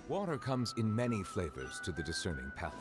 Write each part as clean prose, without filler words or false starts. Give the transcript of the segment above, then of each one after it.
Water comes in many flavors to the discerning palate.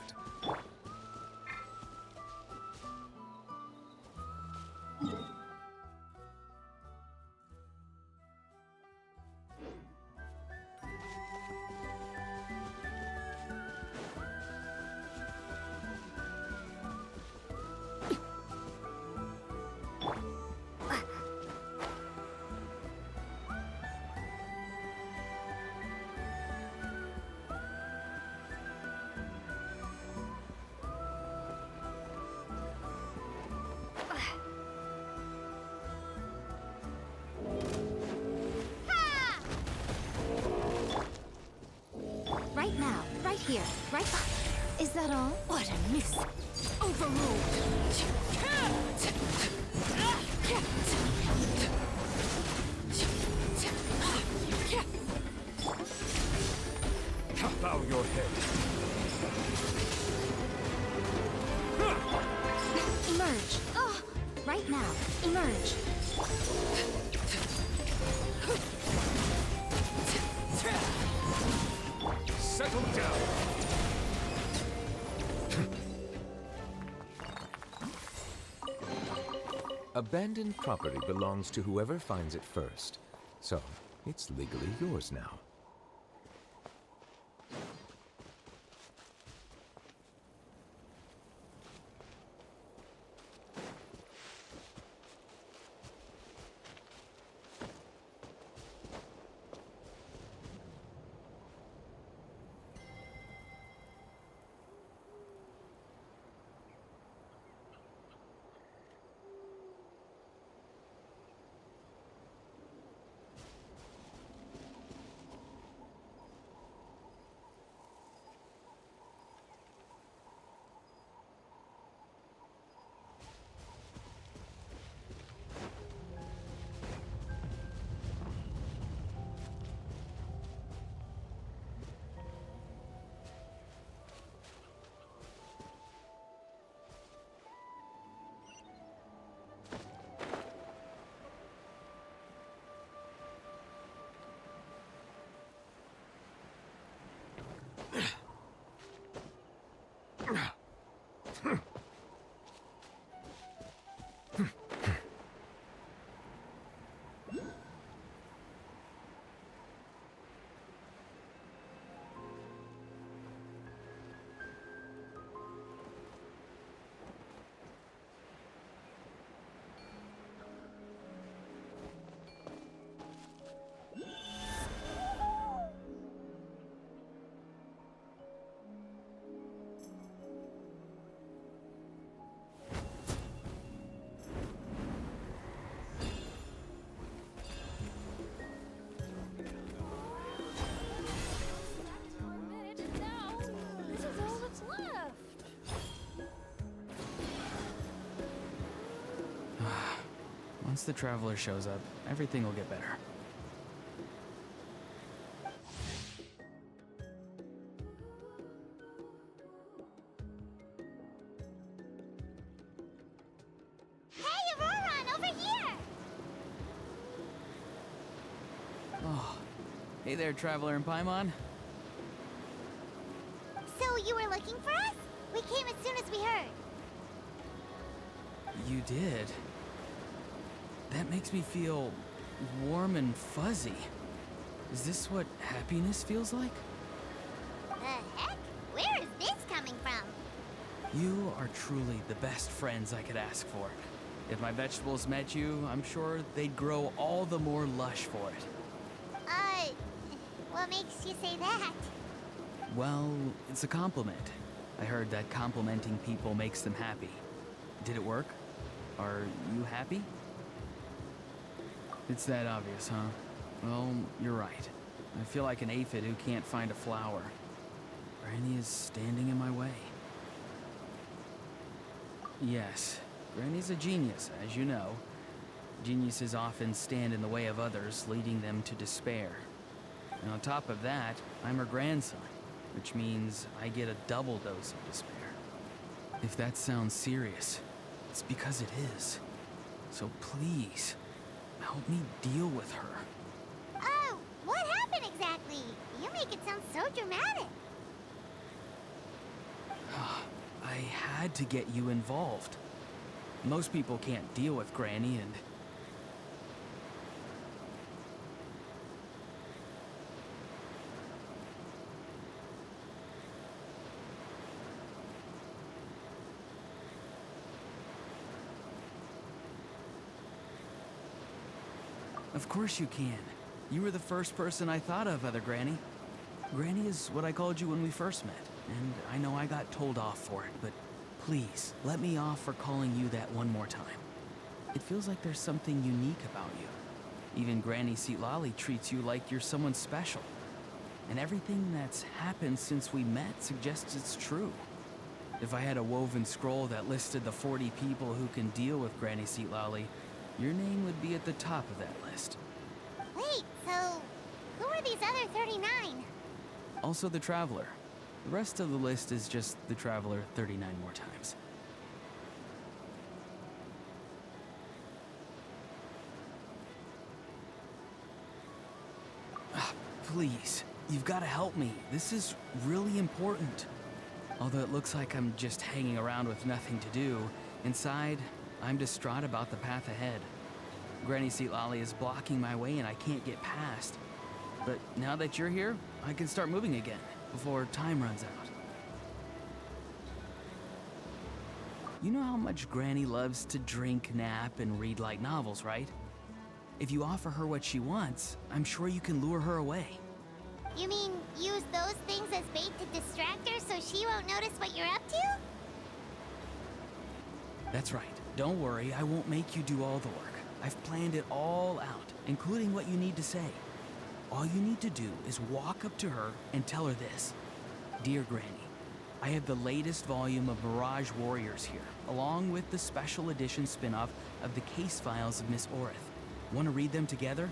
Right now, right here, right... Is that all? What a miss! Overruled! Bow your head. Emerge! Oh! Right now, emerge! Settle down. Abandoned property belongs to whoever finds it first, so it's legally yours now. Once the traveler shows up, everything will get better. Hey, Aurora, over here! Oh, hey there, traveler in Paimon. So you were looking for us? We came as soon as we heard. You did? That makes me feel warm and fuzzy. Is this what happiness feels like? The heck? Where is this coming from? You are truly the best friends I could ask for. If my vegetables met you, I'm sure they'd grow all the more lush for it. What makes you say that? Well, it's a compliment. I heard that complimenting people makes them happy. Did it work? Are you happy? It's that obvious, huh? Well, you're right. I feel like an aphid who can't find a flower. Granny is standing in my way. Yes, Granny's a genius, as you know. Geniuses often stand in the way of others, leading them to despair. And on top of that, I'm her grandson, which means I get a double dose of despair. If that sounds serious, it's because it is. So please, help me deal with her. Oh, what happened exactly? You make it sound so dramatic. I had to get you involved. Most people can't deal with Granny, and... Of course you can. You were the first person I thought of, other Granny. Granny is what I called you when we first met, and I know I got told off for it, but please, let me off for calling you that one more time. It feels like there's something unique about you. Even Granny Seatlali treats you like you're someone special. And everything that's happened since we met suggests it's true. If I had a woven scroll that listed the 40 people who can deal with Granny Seatlali, your name would be at the top of that list. Wait, so who are these other 39? Also the Traveler. The rest of the list is just the Traveler 39 more times. Please, you've got to help me. This is really important. Although it looks like I'm just hanging around with nothing to do, inside, I'm distraught about the path ahead. Granny Seatlali is blocking my way and I can't get past. But now that you're here, I can start moving again, before time runs out. You know how much Granny loves to drink, nap, and read light novels, right? If you offer her what she wants, I'm sure you can lure her away. You mean use those things as bait to distract her so she won't notice what you're up to? That's right. Don't worry, I won't make you do all the work. I've planned it all out, including what you need to say. All you need to do is walk up to her and tell her this. Dear Granny, I have the latest volume of Mirage Warriors here, along with the special edition spin-off of the case files of Miss Orith. Want to read them together?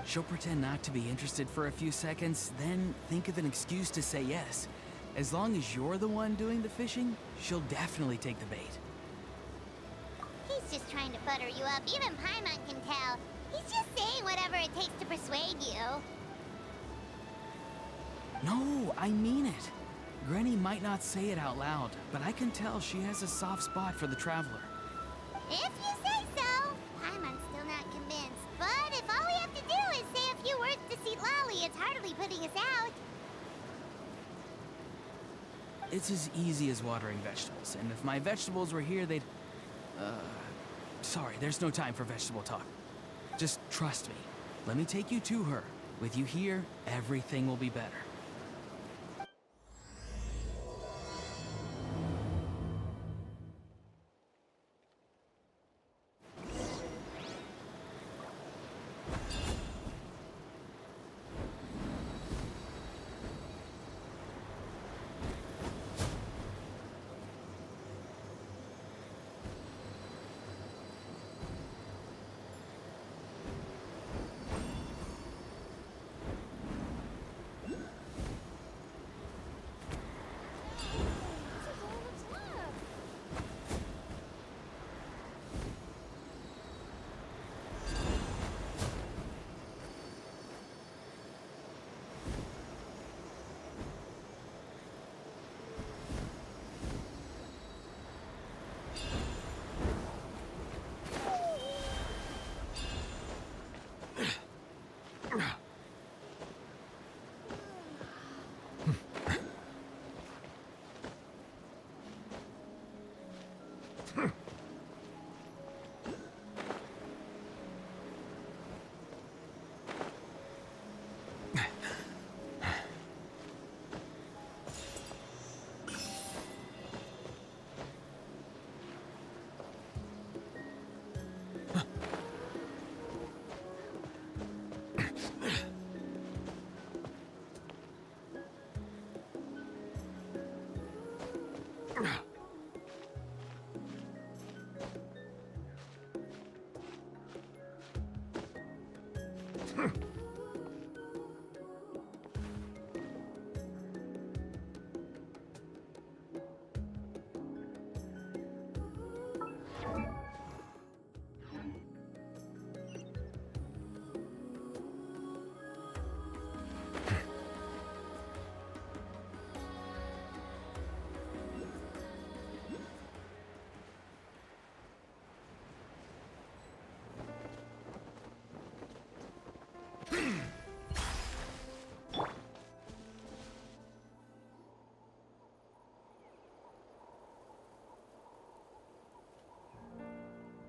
She'll pretend not to be interested for a few seconds, then think of an excuse to say yes. As long as you're the one doing the fishing, she'll definitely take the bait. He's just trying to butter you up. Even Paimon can tell. He's just saying whatever it takes to persuade you. No, I mean it. Granny might not say it out loud, but I can tell she has a soft spot for the Traveler. If you say so. Paimon's still not convinced. But if all we have to do is say a few words to Seatlali, it's hardly putting us out. It's as easy as watering vegetables, and if my vegetables were here, they'd... Sorry, there's no time for vegetable talk. Just trust me. Let me take you to her. With you here, everything will be better.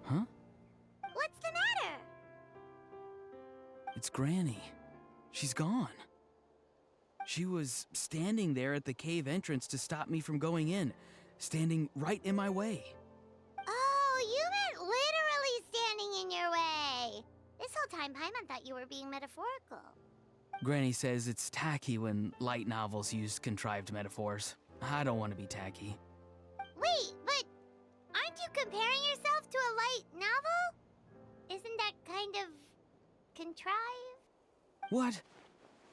Huh? What's the matter? It's Granny. She's gone. She was standing there at the cave entrance to stop me from going in, standing right in my way. Oh, you meant literally standing in your way. This whole time, Paimon thought you were being metaphorical. Granny says it's tacky when light novels use contrived metaphors. I don't want to be tacky. Wait, but aren't you comparing yourself to a light novel? Isn't that kind of contrived? What?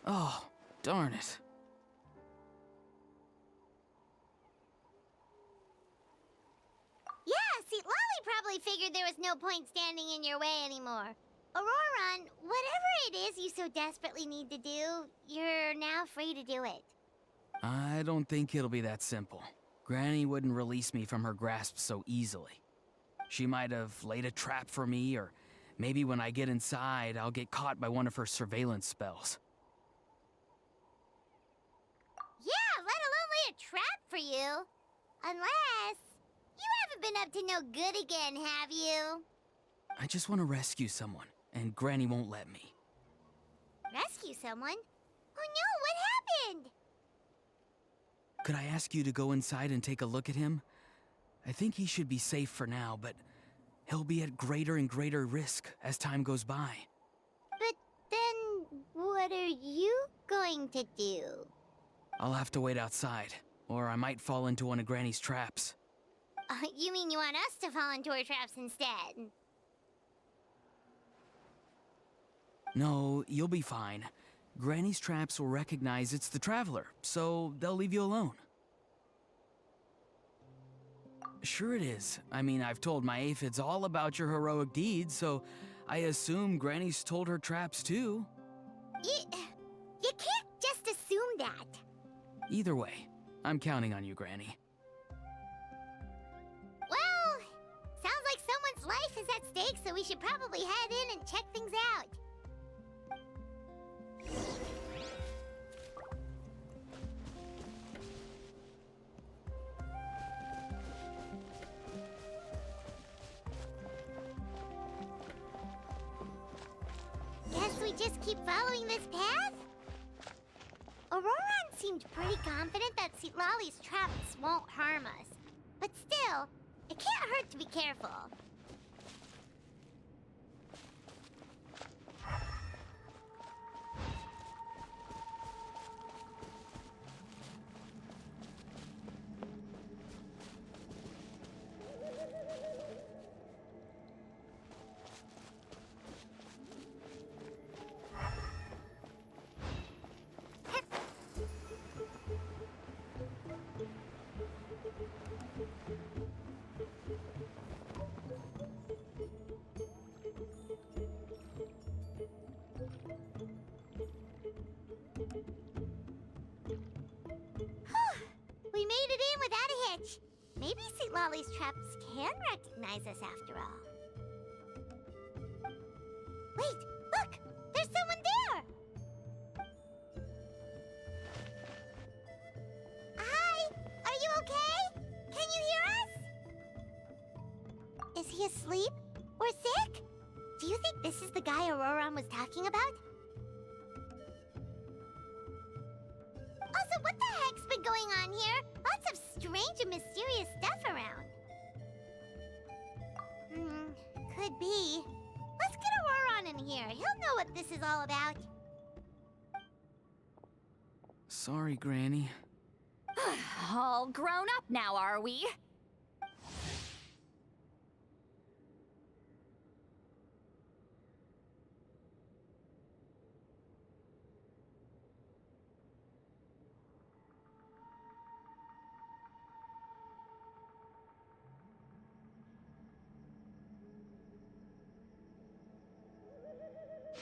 Oh, darn it. Yeah, see, Lolly probably figured there was no point standing in your way anymore. Auroron, whatever it is you so desperately need to do, you're now free to do it. I don't think it'll be that simple. Granny wouldn't release me from her grasp so easily. She might have laid a trap for me, or maybe when I get inside, I'll get caught by one of her surveillance spells. Yeah, let alone lay a trap for you. Unless you haven't been up to no good again, have you? I just want to rescue someone, and Granny won't let me. Rescue someone? Oh no, what happened? Could I ask you to go inside and take a look at him? I think he should be safe for now, but he'll be at greater and greater risk as time goes by. But then, what are you going to do? I'll have to wait outside, or I might fall into one of Granny's traps. You mean you want us to fall into her traps instead? No, you'll be fine. Granny's traps will recognize it's the Traveler, so they'll leave you alone. Sure it is. I mean, I've told my aphids all about your heroic deeds, so I assume Granny's told her traps too. You can't just assume that. Either way, I'm counting on you, Granny. Well, sounds like someone's life is at stake, so we should probably head in and check things out. Guess we just keep following this path? Auroron seemed pretty confident that Lolly's traps won't harm us. But still, it can't hurt to be careful. We made it in without a hitch. Maybe St. Lolly's traps can recognize us after all. Wait, look! There's someone there! Hi! Are you okay? Can you hear us? Is he asleep? Or sick? Do you think this is the guy Auroron was talking about? Also, what the heck's been going on here? Lots of strange and mysterious stuff around. Could be. Let's get Auroron in here. He'll know what this is all about. Sorry, Granny. All grown up now, are we?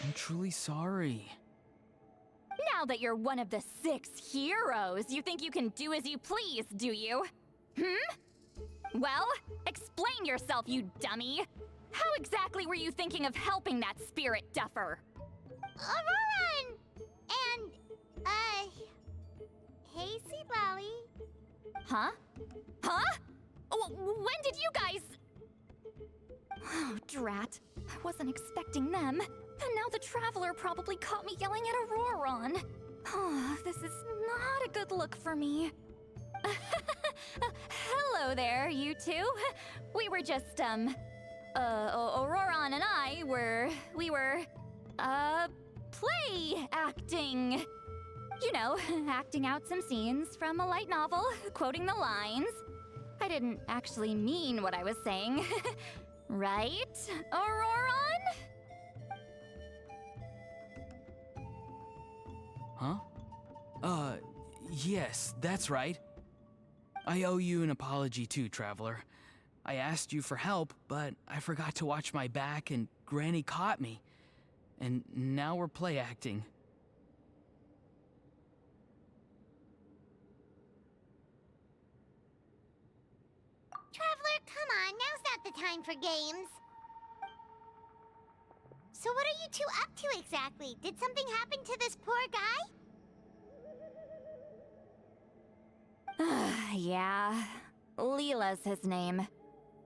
I'm truly sorry. Now that you're one of the 6 heroes, you think you can do as you please, do you? Well, explain yourself, you dummy! How exactly were you thinking of helping that spirit duffer? Aurora and, hey, Sweet Lolly. Huh? Huh? When did you guys... Oh, drat. I wasn't expecting them. And now the Traveler probably caught me yelling at Auroron. Oh, this is not a good look for me. Hello there, you two. We were just, Auroron and I we were, play acting. You know, acting out some scenes from a light novel, quoting the lines. I didn't actually mean what I was saying. Right, Auroron? Huh? Yes, that's right. I owe you an apology too, Traveler. I asked you for help, but I forgot to watch my back and Granny caught me. And now we're play acting. Traveler, come on, now's not the time for games. So what are you two up to exactly? Did something happen to this poor guy? Yeah, Leela's his name.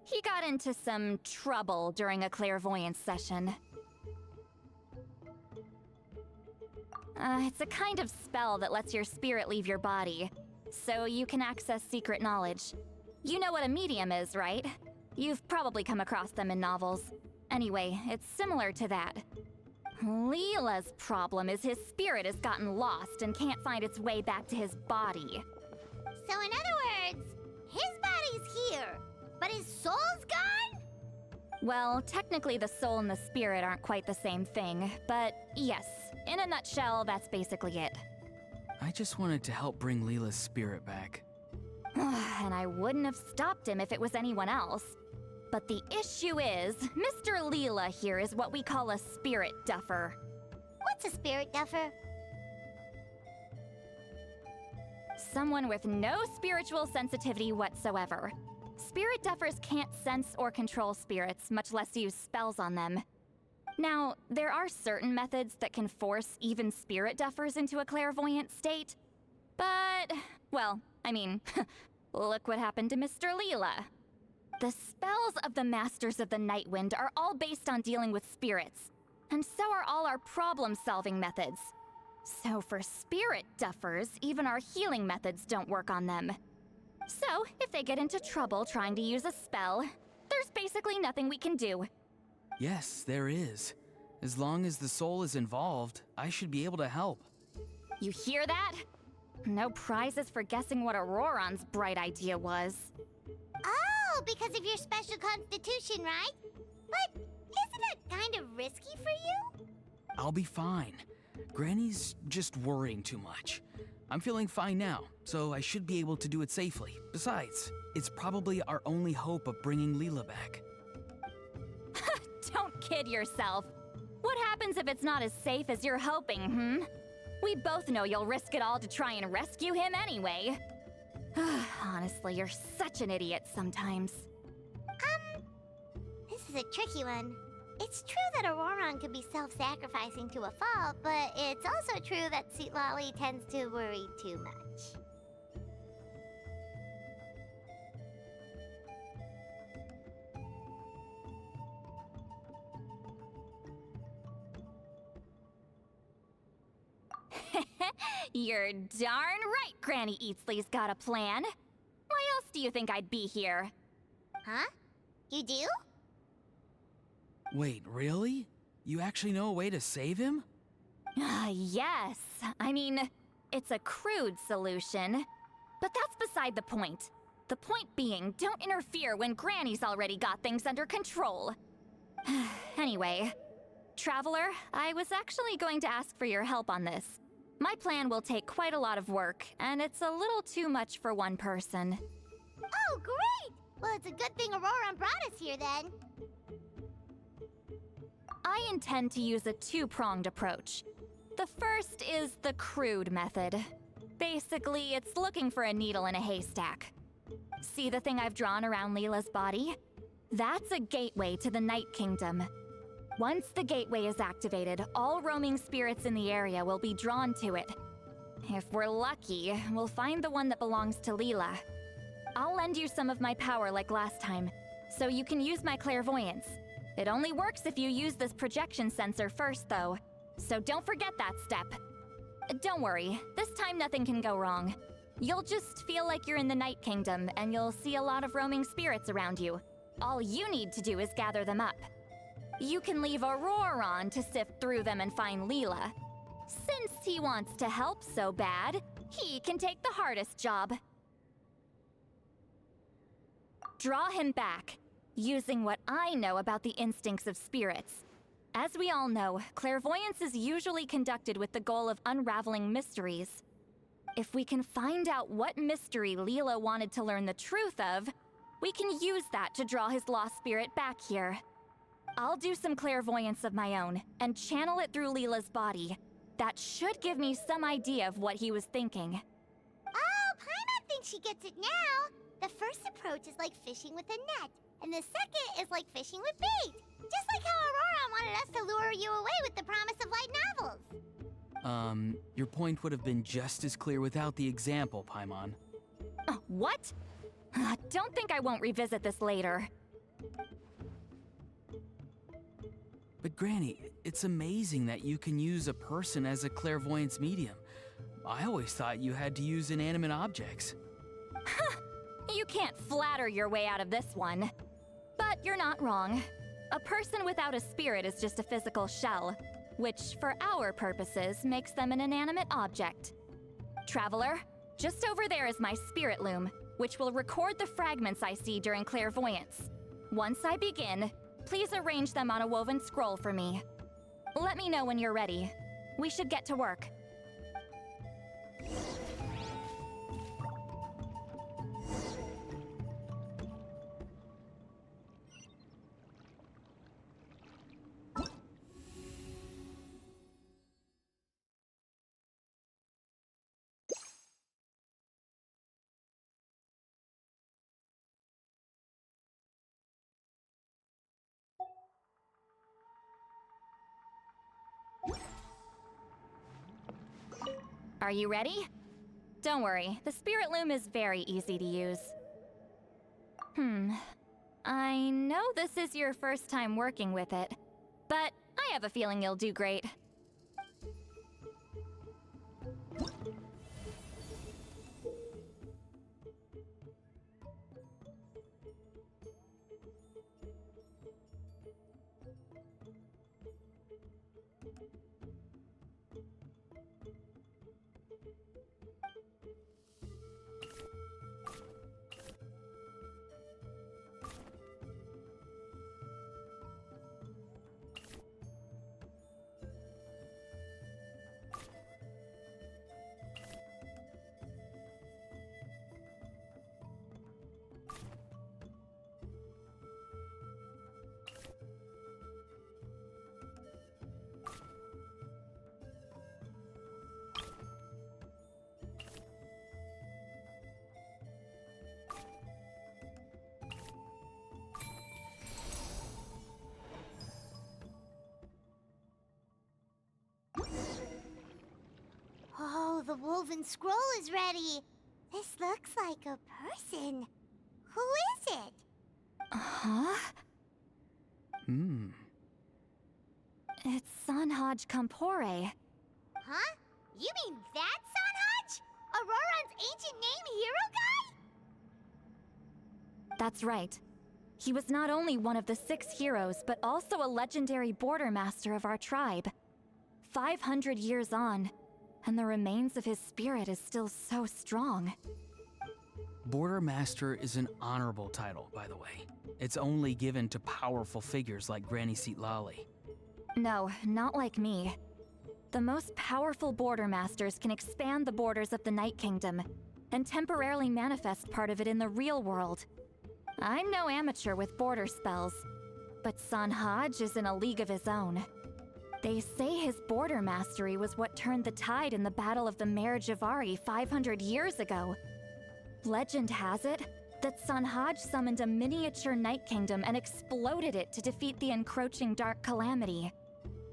He got into some trouble during a clairvoyance session. It's a kind of spell that lets your spirit leave your body, so you can access secret knowledge. You know what a medium is, right? You've probably come across them in novels. Anyway, it's similar to that. Leela's problem is his spirit has gotten lost and can't find its way back to his body. So in other words, his body's here, but his soul's gone? Well, technically the soul and the spirit aren't quite the same thing, but yes, in a nutshell, that's basically it. I just wanted to help bring Leela's spirit back. And I wouldn't have stopped him if it was anyone else. But the issue is, Mr. Leela here is what we call a spirit duffer. What's a spirit duffer? Someone with no spiritual sensitivity whatsoever. Spirit duffers can't sense or control spirits, much less use spells on them. Now, there are certain methods that can force even spirit duffers into a clairvoyant state. But, well, I mean, look what happened to Mr. Leela. The spells of the Masters of the Nightwind are all based on dealing with spirits, and so are all our problem-solving methods. So for spirit duffers, even our healing methods don't work on them. So, if they get into trouble trying to use a spell, there's basically nothing we can do. Yes, there is. As long as the soul is involved, I should be able to help. You hear that? No prizes for guessing what Auroron's bright idea was. Oh, because of your special constitution, right? But isn't it kind of risky for you? I'll be fine. Granny's just worrying too much. I'm feeling fine now, so I should be able to do it safely. Besides, it's probably our only hope of bringing Leela back. Don't kid yourself. What happens if it's not as safe as you're hoping, We both know you'll risk it all to try and rescue him anyway. Honestly, you're such an idiot sometimes. This is a tricky one. It's true that Auroron could be self-sacrificing to a fault, but it's also true that Sweet Lolly tends to worry too much. You're darn right Granny Eatsley's got a plan. Why else do you think I'd be here? Huh? You do? Wait, really? You actually know a way to save him? Yes. I mean, it's a crude solution. But that's beside the point. The point being, don't interfere when Granny's already got things under control. Anyway, Traveler, I was actually going to ask for your help on this. My plan will take quite a lot of work, and it's a little too much for one person. Oh, great! Well, it's a good thing Auroron brought us here then. I intend to use a two-pronged approach. The first is the crude method. Basically, it's looking for a needle in a haystack. See the thing I've drawn around Leela's body? That's a gateway to the Night Kingdom. Once the gateway is activated, all roaming spirits in the area will be drawn to it. If we're lucky, we'll find the one that belongs to Leela. I'll lend you some of my power like last time, so you can use my clairvoyance. It only works if you use this projection sensor first, though, so don't forget that step. Don't worry, this time nothing can go wrong. You'll just feel like you're in the Night Kingdom, and you'll see a lot of roaming spirits around you. All you need to do is gather them up. You can leave a roar on to sift through them and find Leela. Since he wants to help so bad, he can take the hardest job. Draw him back, using what I know about the instincts of spirits. As we all know, clairvoyance is usually conducted with the goal of unraveling mysteries. If we can find out what mystery Leela wanted to learn the truth of, we can use that to draw his lost spirit back here. I'll do some clairvoyance of my own, and channel it through Leela's body. That should give me some idea of what he was thinking. Oh, Paimon thinks she gets it now! The first approach is like fishing with a net, and the second is like fishing with bait. Just like how Aurora wanted us to lure you away with the promise of light novels. Your point would have been just as clear without the example, Paimon. What? Don't think I won't revisit this later. But Granny, it's amazing that you can use a person as a clairvoyance medium. I always thought you had to use inanimate objects. You can't flatter your way out of this one. But you're not wrong. A person without a spirit is just a physical shell, which, for our purposes, makes them an inanimate object. Traveler, just over there is my spirit loom, which will record the fragments I see during clairvoyance. Once I begin, please arrange them on a woven scroll for me. Let me know when you're ready. We should get to work. Are you ready? Don't worry, the spirit loom is very easy to use. I know this is your first time working with it, but I have a feeling you'll do great. Oh, the woven scroll is ready. This looks like a person. Who is it? Huh? It's Sanhaj Kampore. Huh? You mean that Sanhaj? Auroran's ancient name hero guy? That's right. He was not only one of the 6 heroes, but also a legendary border master of our tribe. 500 years on, and the remains of his spirit is still so strong. Border Master is an honorable title, by the way. It's only given to powerful figures like Granny Seatlali. No, not like me. The most powerful border masters can expand the borders of the Night Kingdom and temporarily manifest part of it in the real world. I'm no amateur with border spells. But Sanhaj is in a league of his own. They say his border mastery was what turned the tide in the Battle of the Marijavari 500 years ago. Legend has it that Sanhaj summoned a miniature Night Kingdom and exploded it to defeat the encroaching Dark Calamity.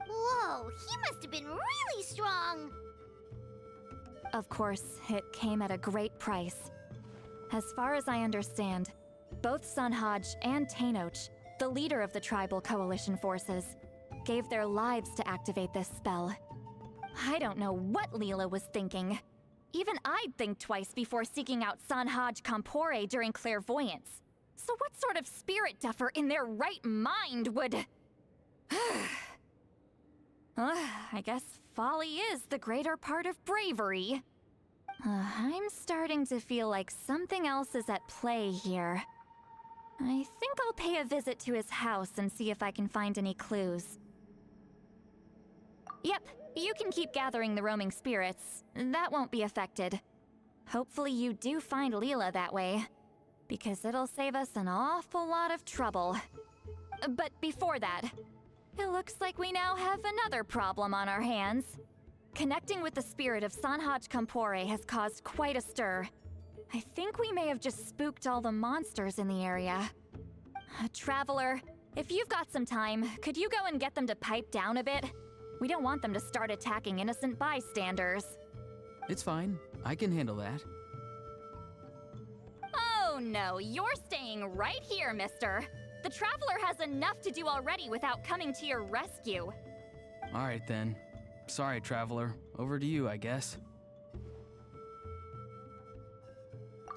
Whoa, he must have been really strong! Of course, it came at a great price. As far as I understand, both Sanhaj and Tainoch, the leader of the tribal coalition forces, gave their lives to activate this spell. I don't know what Leela was thinking. Even I'd think twice before seeking out Sanhaj Kampore during clairvoyance. So what sort of spirit duffer in their right mind would... I guess folly is the greater part of bravery. I'm starting to feel like something else is at play here. I think I'll pay a visit to his house and see if I can find any clues. Yep, you can keep gathering the roaming spirits. That won't be affected. Hopefully you do find Leela that way, because it'll save us an awful lot of trouble. But before that, it looks like we now have another problem on our hands. Connecting with the spirit of Sanhaj Kampore has caused quite a stir. I think we may have just spooked all the monsters in the area. Traveler, if you've got some time, could you go and get them to pipe down a bit? We don't want them to start attacking innocent bystanders. It's fine. I can handle that. Oh no, you're staying right here, mister. The Traveler has enough to do already without coming to your rescue. All right then. Sorry, Traveler. Over to you, I guess.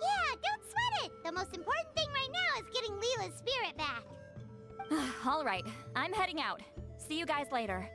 Yeah, don't sweat it! The most important thing right now is getting Leela's spirit back. All right, I'm heading out. See you guys later.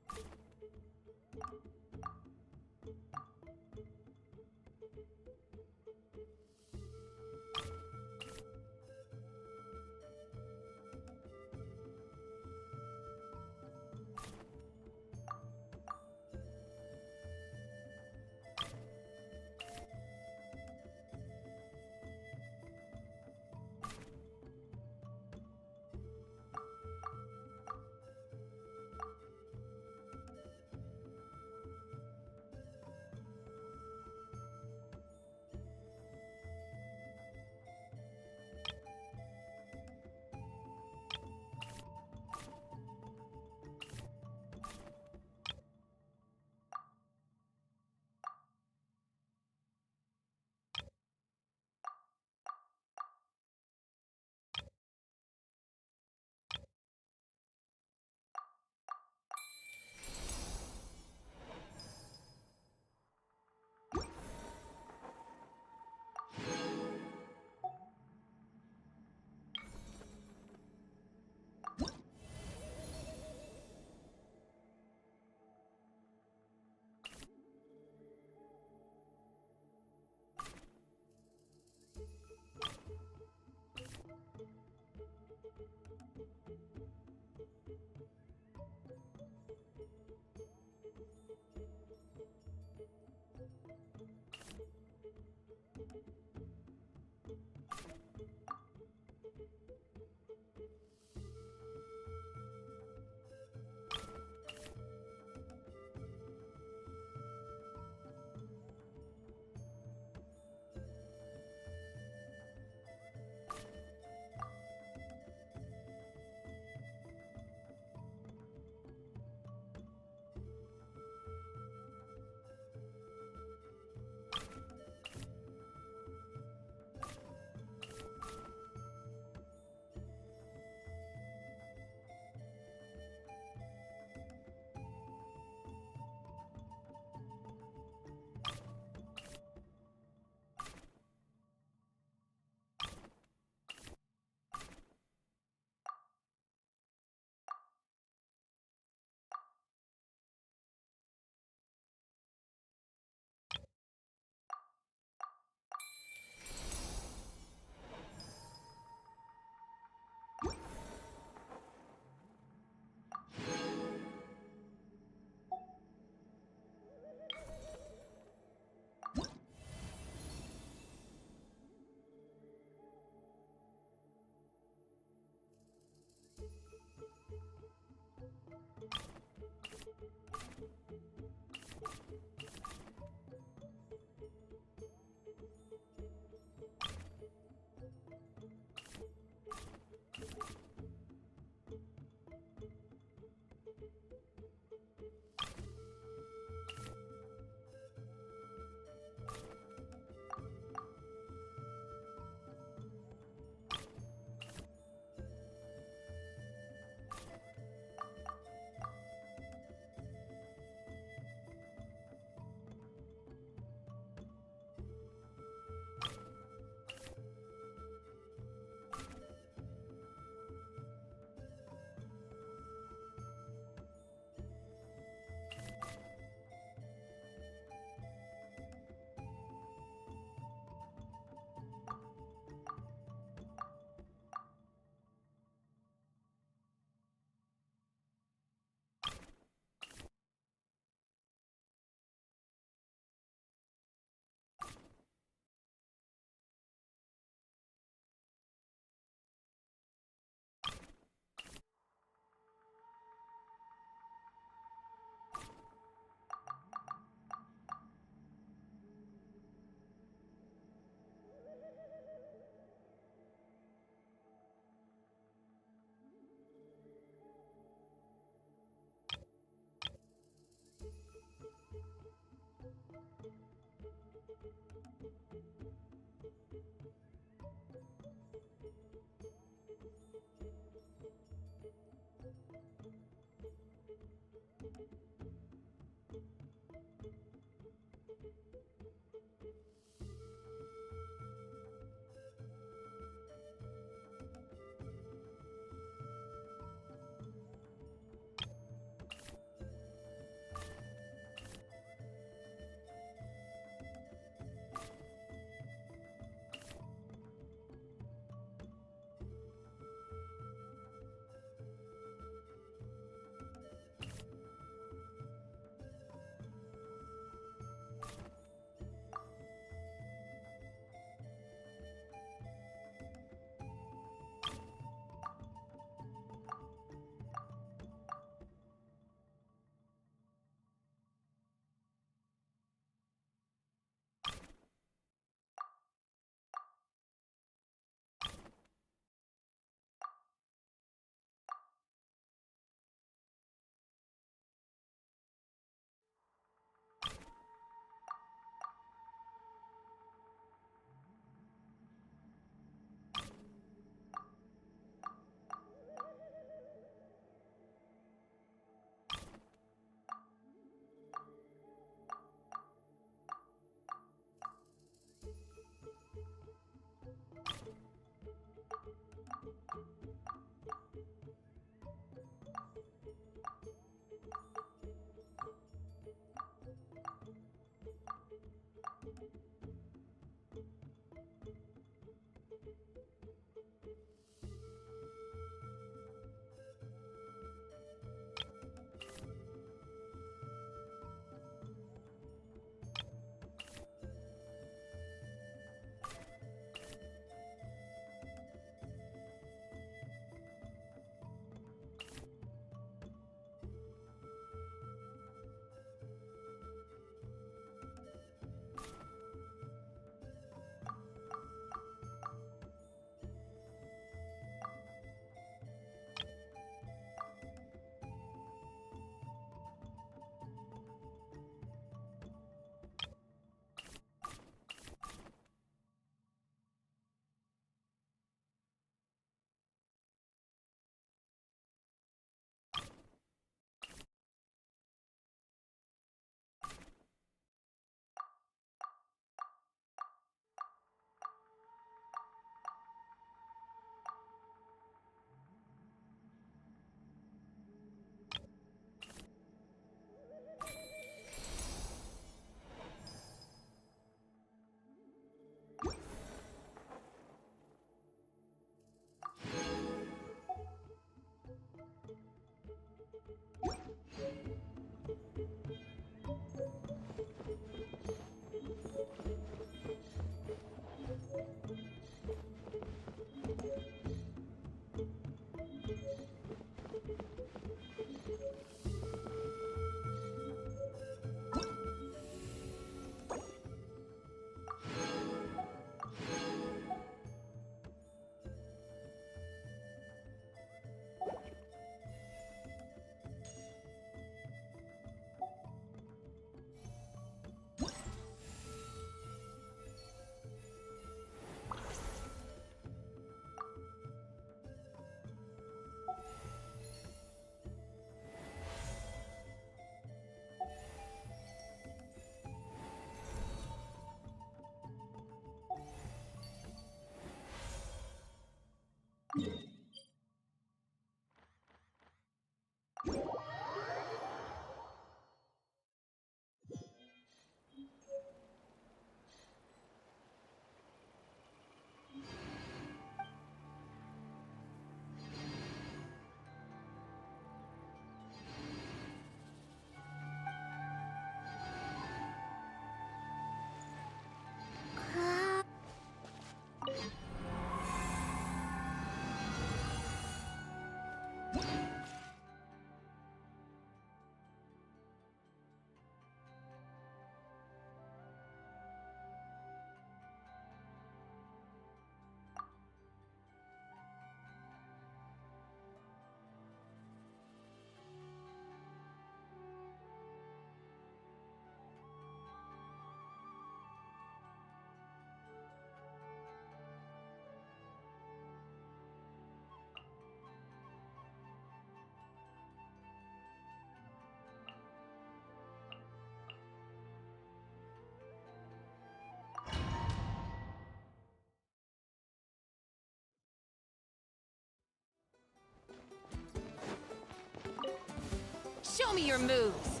Show me your moves!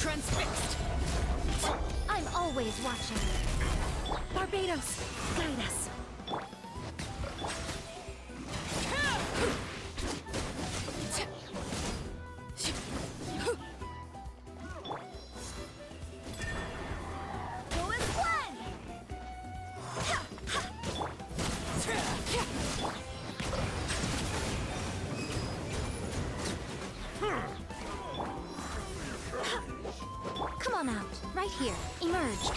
Transfixed! I'm always watching. Barbados, guide us. Go as one! Come on out. Right here. Emerge.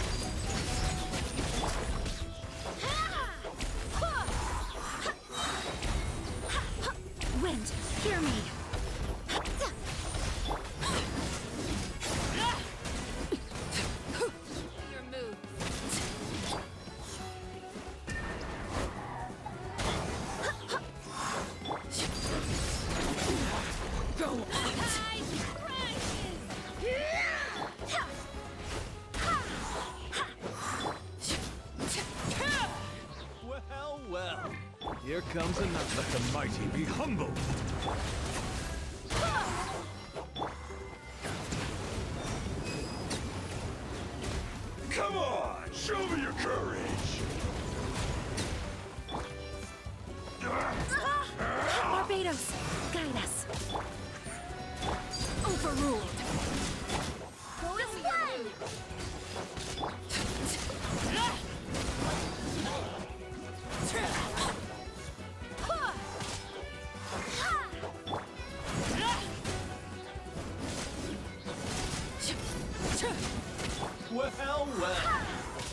Wind, hear me. Your moves! Go on! Well, well. Here comes another. Let the mighty be humbled. Come on, show me your courage. Barbados, guide us. Overruled. Go as one! Well, well.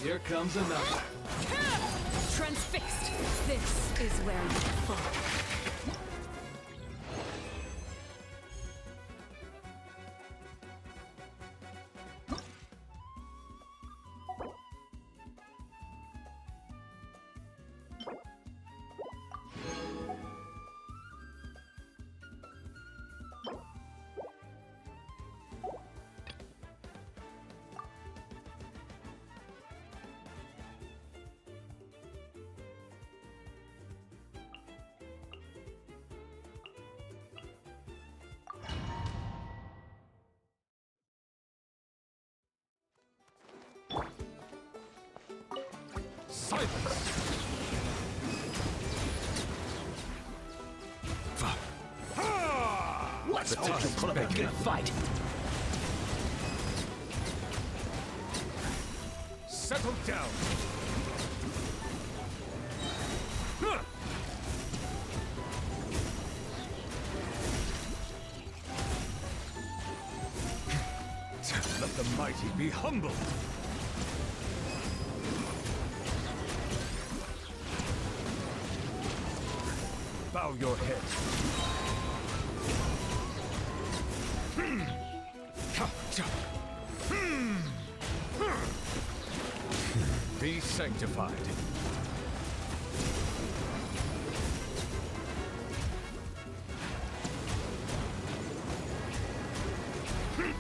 Here comes another. Transfixed! This is where you fall. Silence! Let's hope you put up a good fight. Settle down! Let the mighty be humbled! Bow your head. Be sanctified.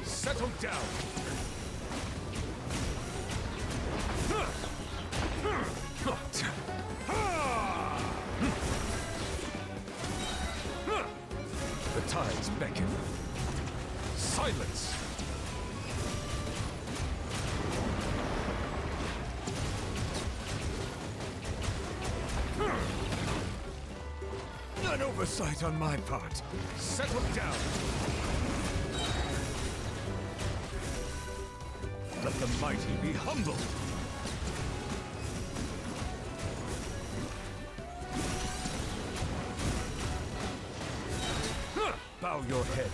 Settle down. The tides beckon. Silence! An oversight on my part. Settle down. Let the mighty be humbled. Bow your head.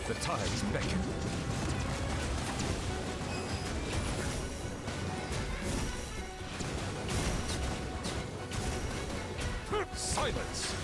The tides beckon. Silence!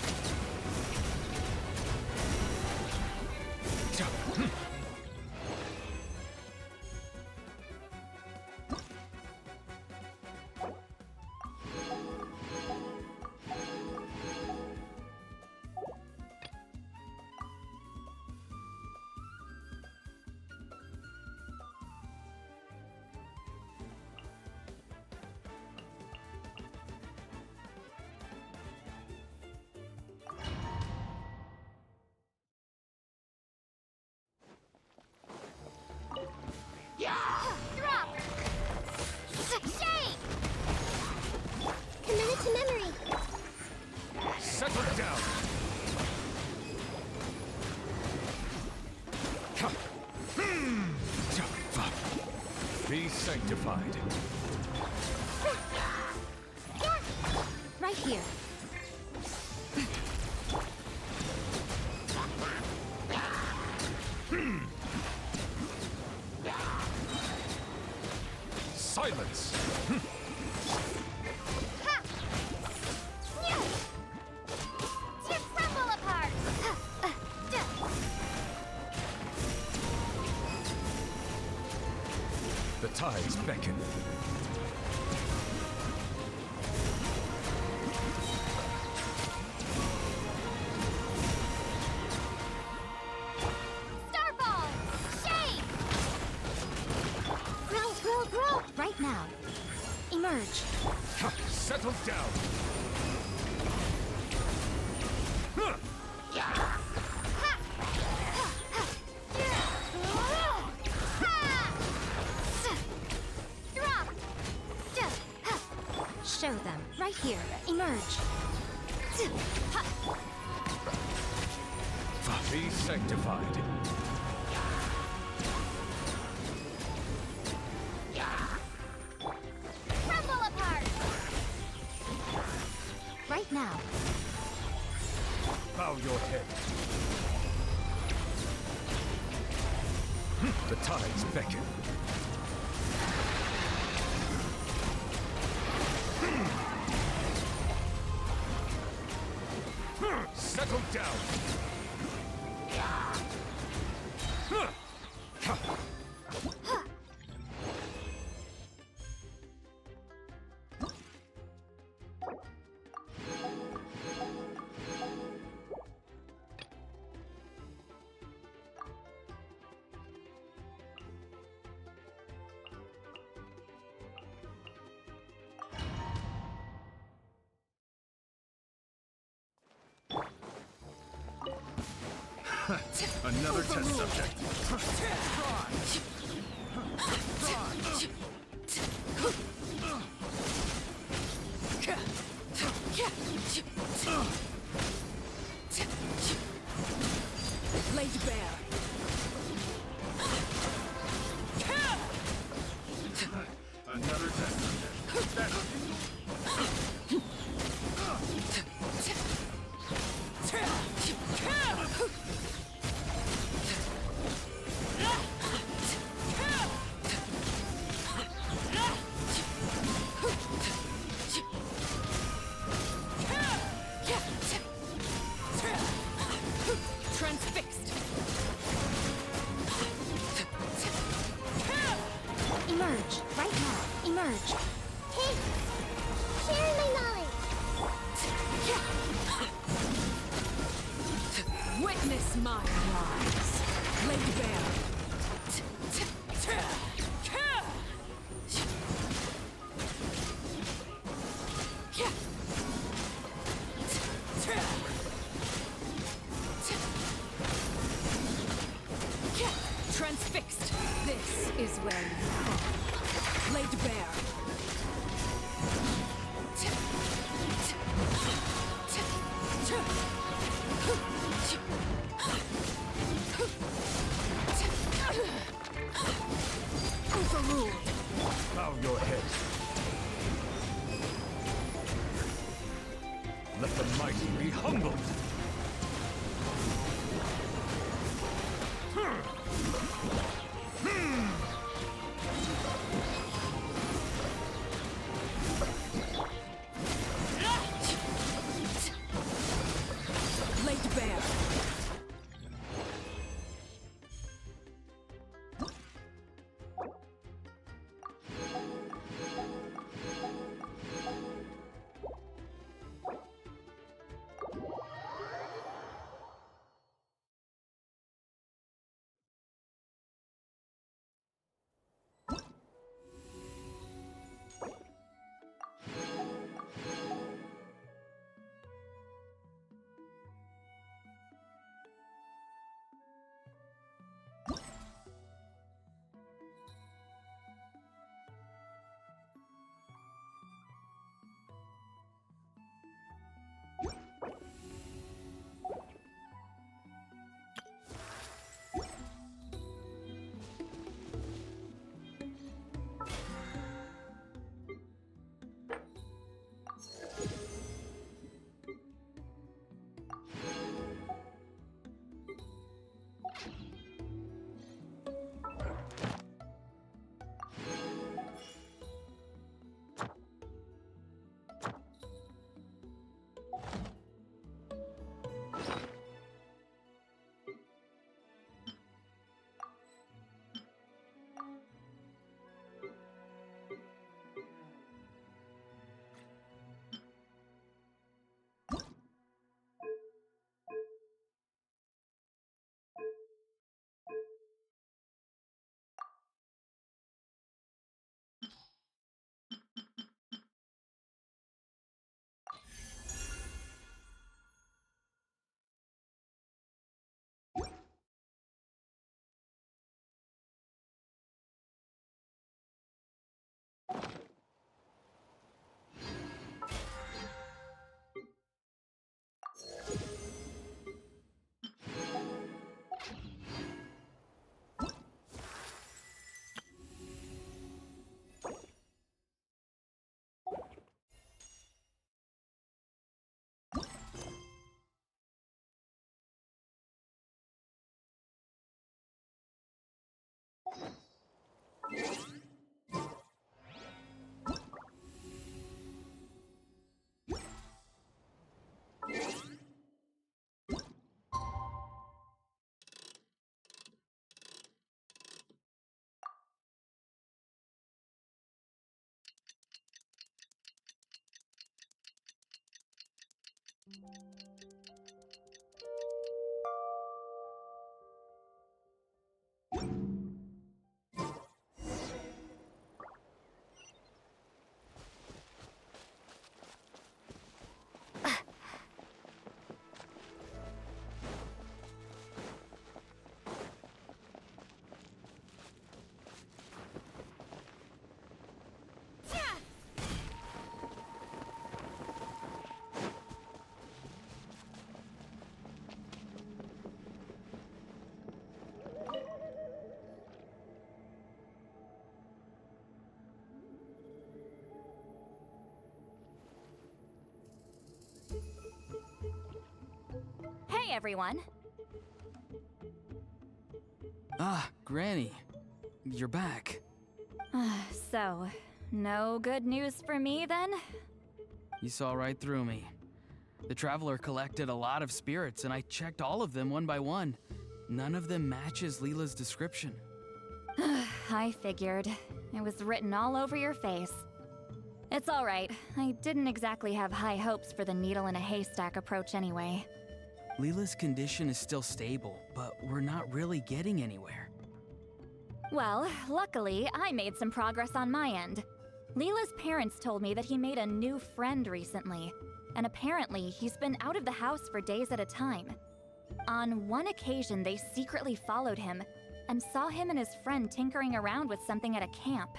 sanctified. Right here. Silence! Crumble apart! The tides beckon. Starball! Shake! Grow! Right now. Emerge. Ha! Settle down! Huh. Drop! Show them. Right here. Emerge. Be sanctified. Crumble apart! Right now. Bow your head. The tides beckon. Settle down. Another test subject. Laid bare. Another test subject. Transfixed. Emerge. Right now. Emerge. Hey! Share my knowledge! Witness my rise. Laid bare. Transfixed. This is where you fall. Laid bare. Overruled. Bow your head. Let the mighty be humbled. Laid bare. Hey, everyone. Ah, Granny. You're back. So, no good news for me then? You saw right through me. The Traveler collected a lot of spirits, and I checked all of them one by one. None of them matches Leela's description. I figured. It was written all over your face. It's all right. I didn't exactly have high hopes for the needle in a haystack approach anyway. Leela's condition is still stable, but we're not really getting anywhere. Well, luckily, I made some progress on my end. Leela's parents told me that he made a new friend recently, and apparently he's been out of the house for days at a time. On one occasion, they secretly followed him and saw him and his friend tinkering around with something at a camp.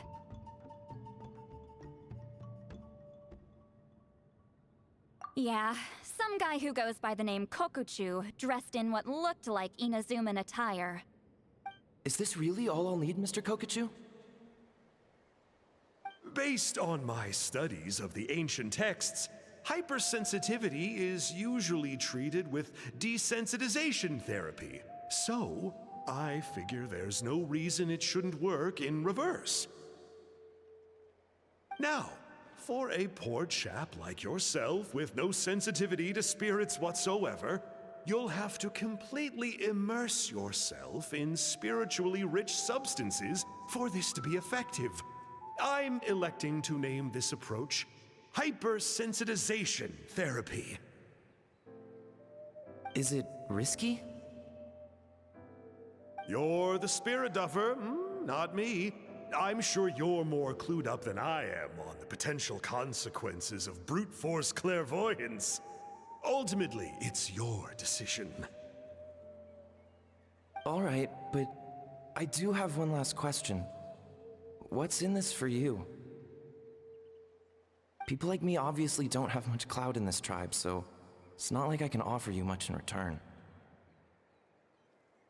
Yeah, some guy who goes by the name Kokuchu, dressed in what looked like Inazuman attire. Is this really all I'll need, Mr. Kokuchu? Based on my studies of the ancient texts, hypersensitivity is usually treated with desensitization therapy. So, I figure there's no reason it shouldn't work in reverse. Now, for a poor chap like yourself with no sensitivity to spirits whatsoever, you'll have to completely immerse yourself in spiritually rich substances for this to be effective. I'm electing to name this approach hypersensitization therapy. Is it risky? You're the spirit duffer, not me. I'm sure you're more clued up than I am on the potential consequences of brute force clairvoyance. Ultimately, it's your decision. All right, but I do have one last question. What's in this for you? People like me obviously don't have much clout in this tribe, so it's not like I can offer you much in return.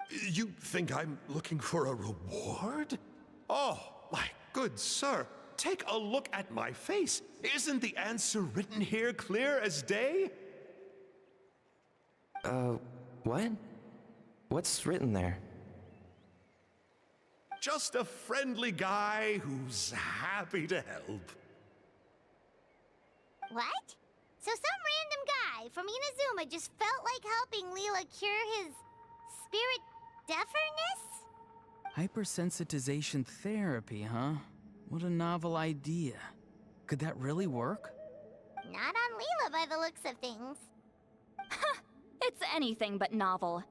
You think I'm looking for a reward? Oh, my good sir, take a look at my face. Isn't the answer written here clear as day? What? What's written there? Just a friendly guy who's happy to help. What? So some random guy from Inazuma just felt like helping Leela cure his spirit deaferness? Hypersensitization therapy, huh? What a novel idea. Could that really work? Not on Leela by the looks of things. It's anything but novel.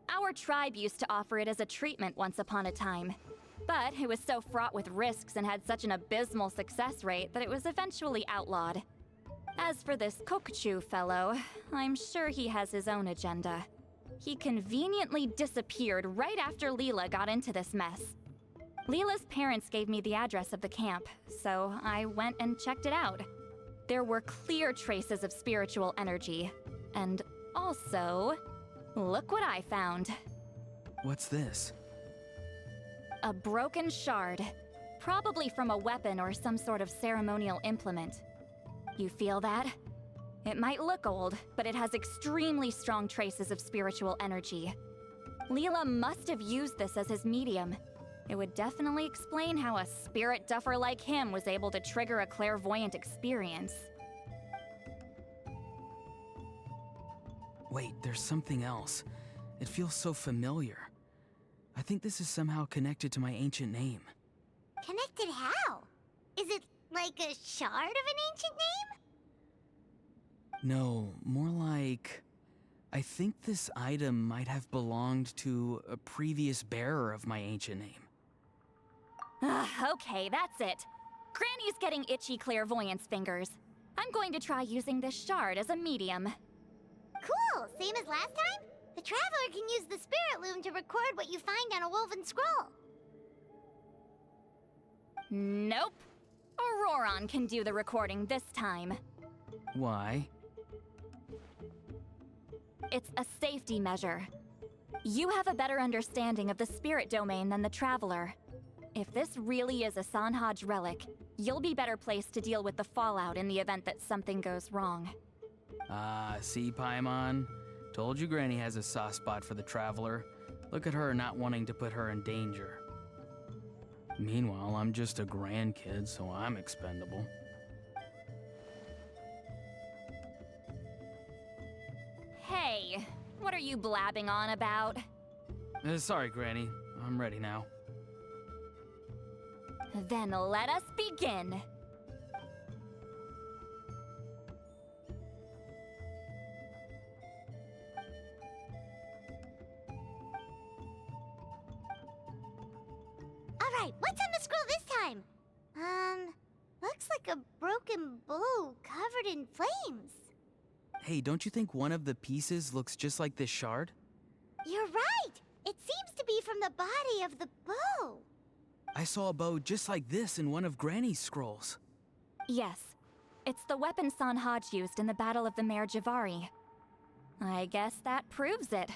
Our tribe used to offer it as a treatment once upon a time. But it was so fraught with risks and had such an abysmal success rate that it was eventually outlawed. As for this Kokuchu fellow, I'm sure he has his own agenda. He conveniently disappeared right after Leela got into this mess. Leela's parents gave me the address of the camp, so I went and checked it out. There were clear traces of spiritual energy. And also, look what I found. What's this? A broken shard. Probably from a weapon or some sort of ceremonial implement. You feel that? It might look old, but it has extremely strong traces of spiritual energy. Leela must have used this as his medium. It would definitely explain how a spirit duffer like him was able to trigger a clairvoyant experience. Wait, there's something else. It feels so familiar. I think this is somehow connected to my ancient name. Connected how? Is it like a shard of an ancient name? No, more like... I think this item might have belonged to a previous bearer of my ancient name. Okay, that's it. Granny's getting itchy clairvoyance fingers. I'm going to try using this shard as a medium. Cool, same as last time? The Traveler can use the Spirit Loom to record what you find on a woven scroll. Nope. Auroron can do the recording this time. Why? It's a safety measure. You have a better understanding of the spirit domain than the Traveler. If this really is a Sanhaj relic, you'll be better placed to deal with the fallout in the event that something goes wrong. Ah, see, Paimon? Told you Granny has a soft spot for the Traveler. Look at her not wanting to put her in danger. Meanwhile, I'm just a grandkid, so I'm expendable. Hey, what are you blabbing on about? Sorry, Granny. I'm ready now. Then let us begin. Alright, what's on the scroll this time? Looks like a broken bow covered in flames. Hey, don't you think one of the pieces looks just like this shard? You're right! It seems to be from the body of the bow. I saw a bow just like this in one of Granny's scrolls. Yes, it's the weapon Sanhaj used in the Battle of the Mare Javari. I guess that proves it.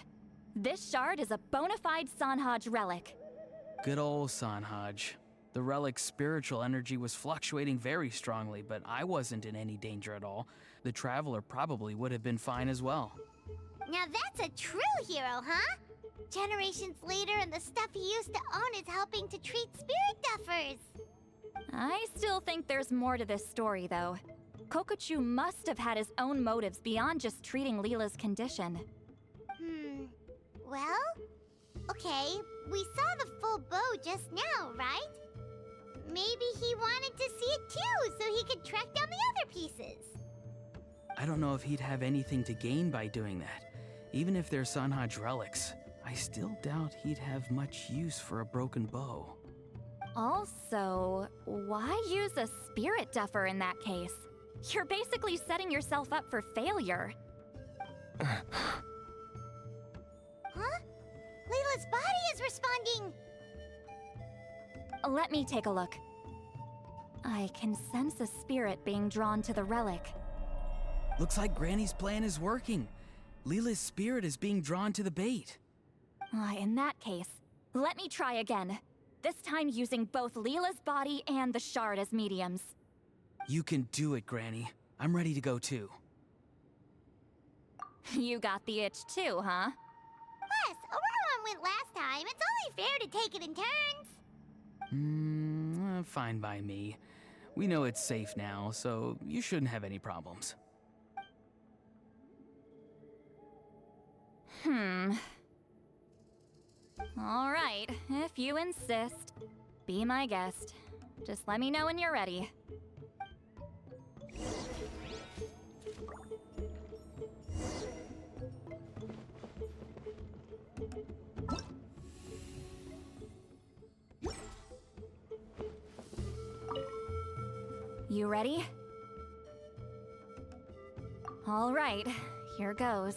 This shard is a bona fide Sanhaj relic. Good old Sanhaj. The relic's spiritual energy was fluctuating very strongly, but I wasn't in any danger at all. The Traveler probably would have been fine as well. Now that's a true hero, huh? Generations later and the stuff he used to own is helping to treat spirit duffers. I still think there's more to this story, though. Kokochu must have had his own motives beyond just treating Leela's condition. Well, okay, we saw the full bow just now, right? Maybe he wanted to see it too, so he could track down the other pieces. I don't know if he'd have anything to gain by doing that. Even if they're Sanhaj relics, I still doubt he'd have much use for a broken bow. Also, why use a spirit duffer in that case? You're basically setting yourself up for failure. Huh? Layla's body is responding! Let me take a look. I can sense a spirit being drawn to the relic. Looks like Granny's plan is working. Leela's spirit is being drawn to the bait. In that case, let me try again. This time using both Leela's body and the shard as mediums. You can do it, Granny. I'm ready to go too. You got the itch too, huh? Plus, Auroron went last time. It's only fair to take it in turns. Fine by me. We know it's safe now, so you shouldn't have any problems. All right, if you insist. Be my guest. Just let me know when you're ready. You ready? All right, here goes.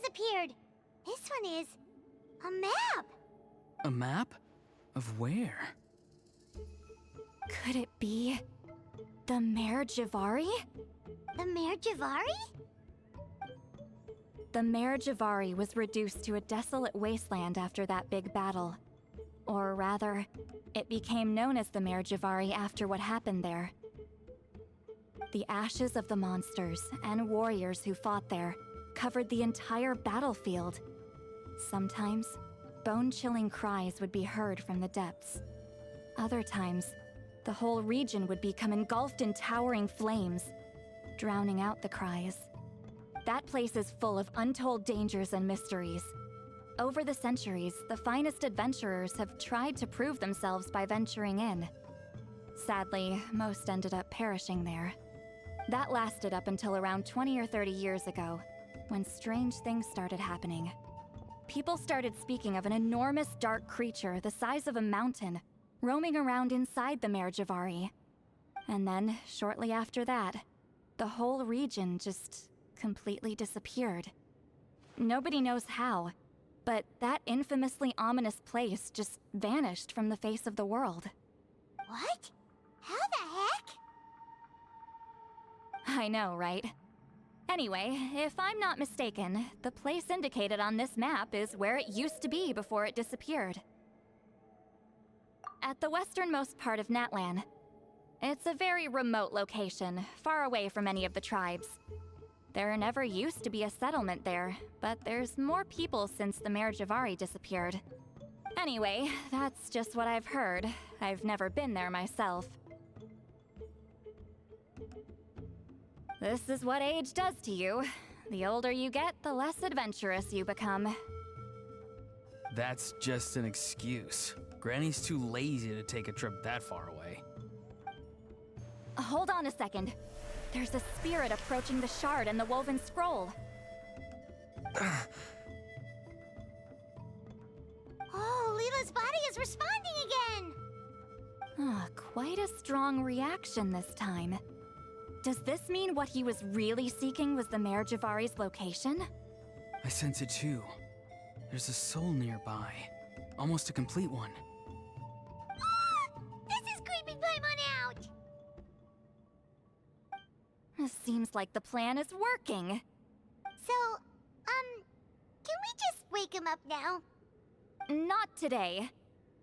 has appeared. This one is a map. A map? Of where? Could it be the Mare Javari? The Mare Javari? The Mare Javari was reduced to a desolate wasteland after that big battle. Or rather, it became known as the Mare Javari after what happened there. The ashes of the monsters and warriors who fought there covered the entire battlefield. Sometimes, bone-chilling cries would be heard from the depths. Other times, the whole region would become engulfed in towering flames, drowning out the cries. That place is full of untold dangers and mysteries. Over the centuries, the finest adventurers have tried to prove themselves by venturing in. Sadly, most ended up perishing there. That lasted up until around 20 or 30 years ago, when strange things started happening. People started speaking of an enormous dark creature the size of a mountain, roaming around inside the Mare Javari. And then, shortly after that, the whole region just completely disappeared. Nobody knows how, but that infamously ominous place just vanished from the face of the world. What? How the heck? I know, right? Anyway, if I'm not mistaken, the place indicated on this map is where it used to be before it disappeared. At the westernmost part of Natlan. It's a very remote location, far away from any of the tribes. There never used to be a settlement there, but there's more people since the Mare Javari disappeared. Anyway, that's just what I've heard. I've never been there myself. This is what age does to you. The older you get, the less adventurous you become. That's just an excuse. Granny's too lazy to take a trip that far away. Hold on a second. There's a spirit approaching the shard and the woven scroll. Oh, Leela's body is responding again! Quite a strong reaction this time. Does this mean what he was really seeking was the Mare Javari's location? I sense it too. There's a soul nearby. Almost a complete one. Ah! This is creeping Paimon out! Seems like the plan is working. So, can we just wake him up now? Not today.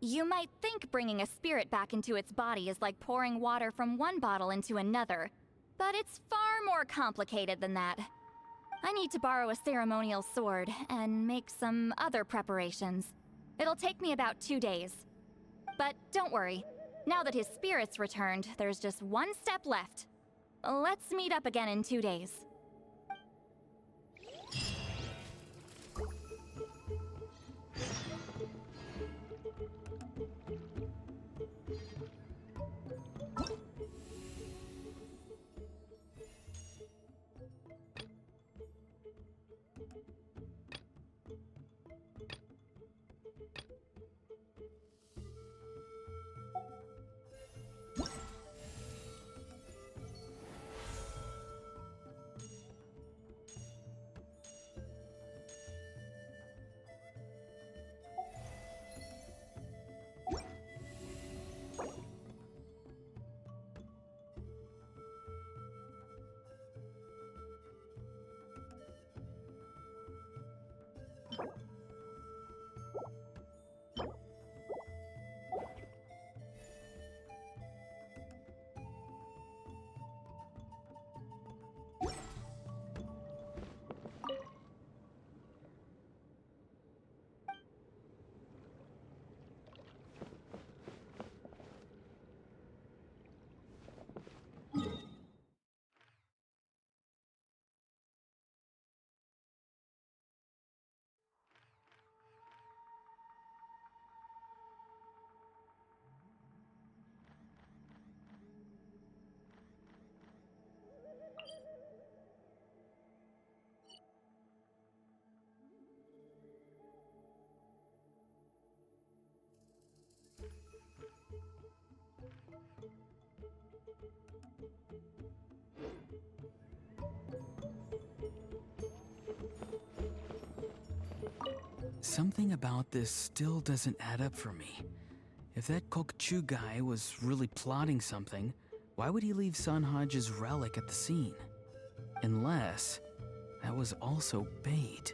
You might think bringing a spirit back into its body is like pouring water from one bottle into another, but it's far more complicated than that. I need to borrow a ceremonial sword and make some other preparations. It'll take me about 2 days. But don't worry, now that his spirit's returned, there's just one step left. Let's meet up again in 2 days. Something about this still doesn't add up for me. If that Kokchu guy was really plotting something, why would he leave Sanhage's relic at the scene? Unless that was also bait.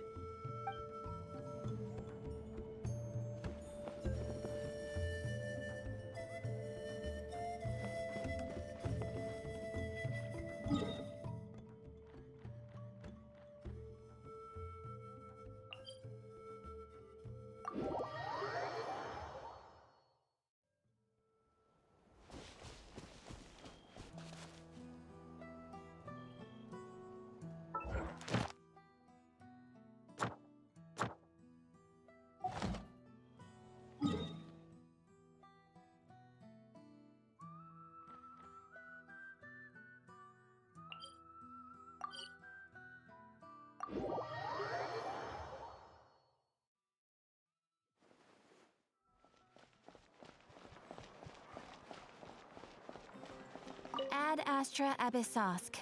Ad Astra Abyssosk.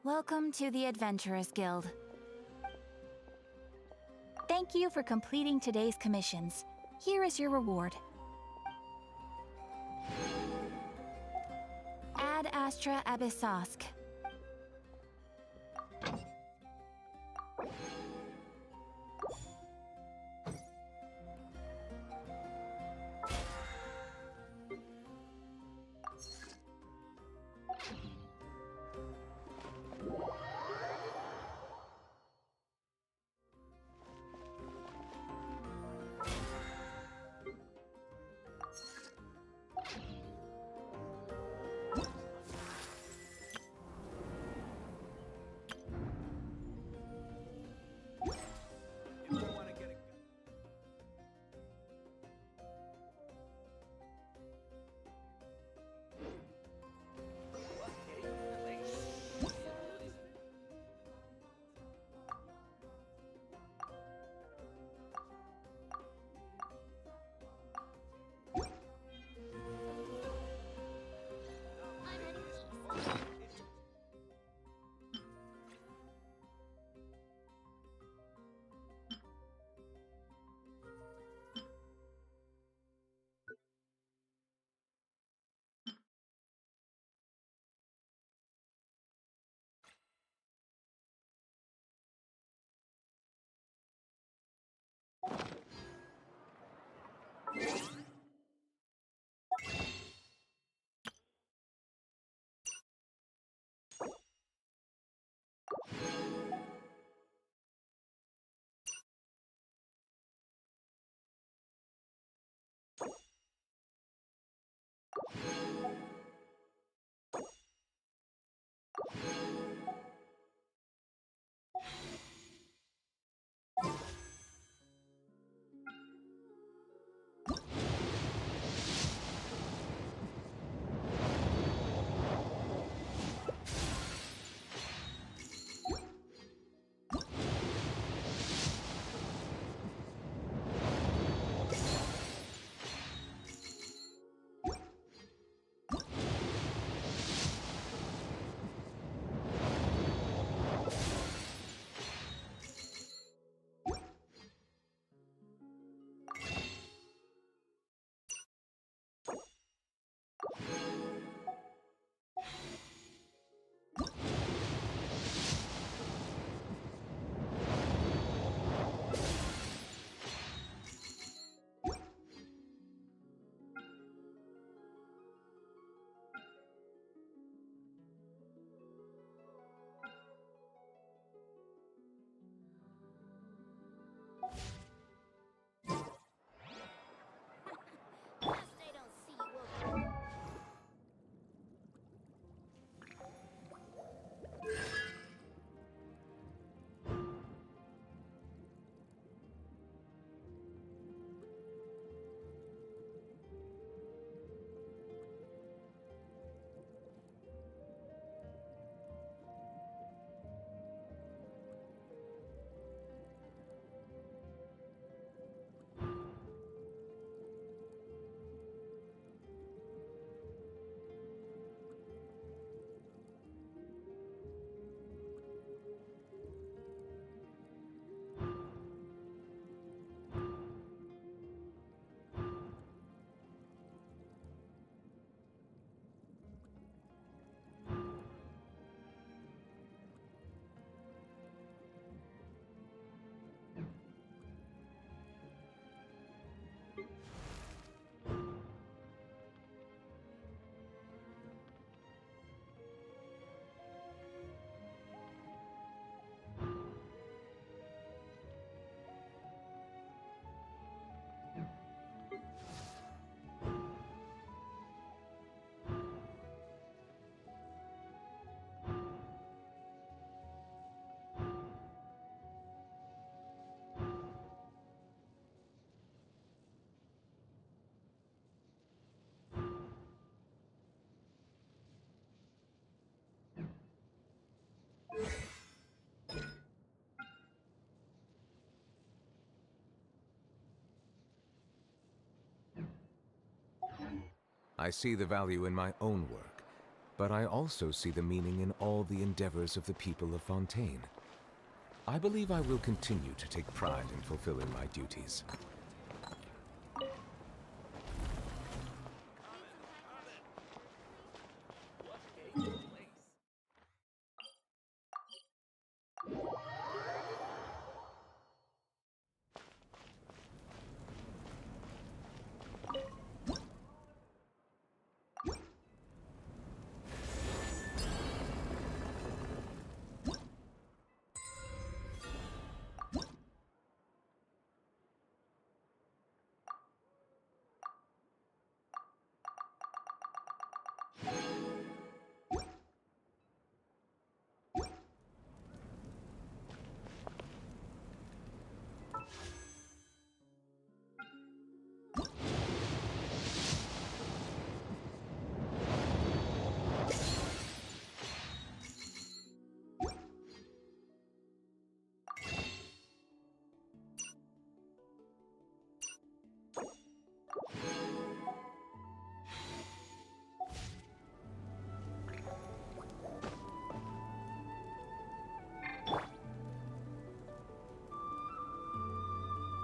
Welcome to the Adventurers Guild. Thank you for completing today's commissions. Here is your reward. Ad Astra Abyssosk. I see the value in my own work, but I also see the meaning in all the endeavors of the people of Fontaine. I believe I will continue to take pride in fulfilling my duties.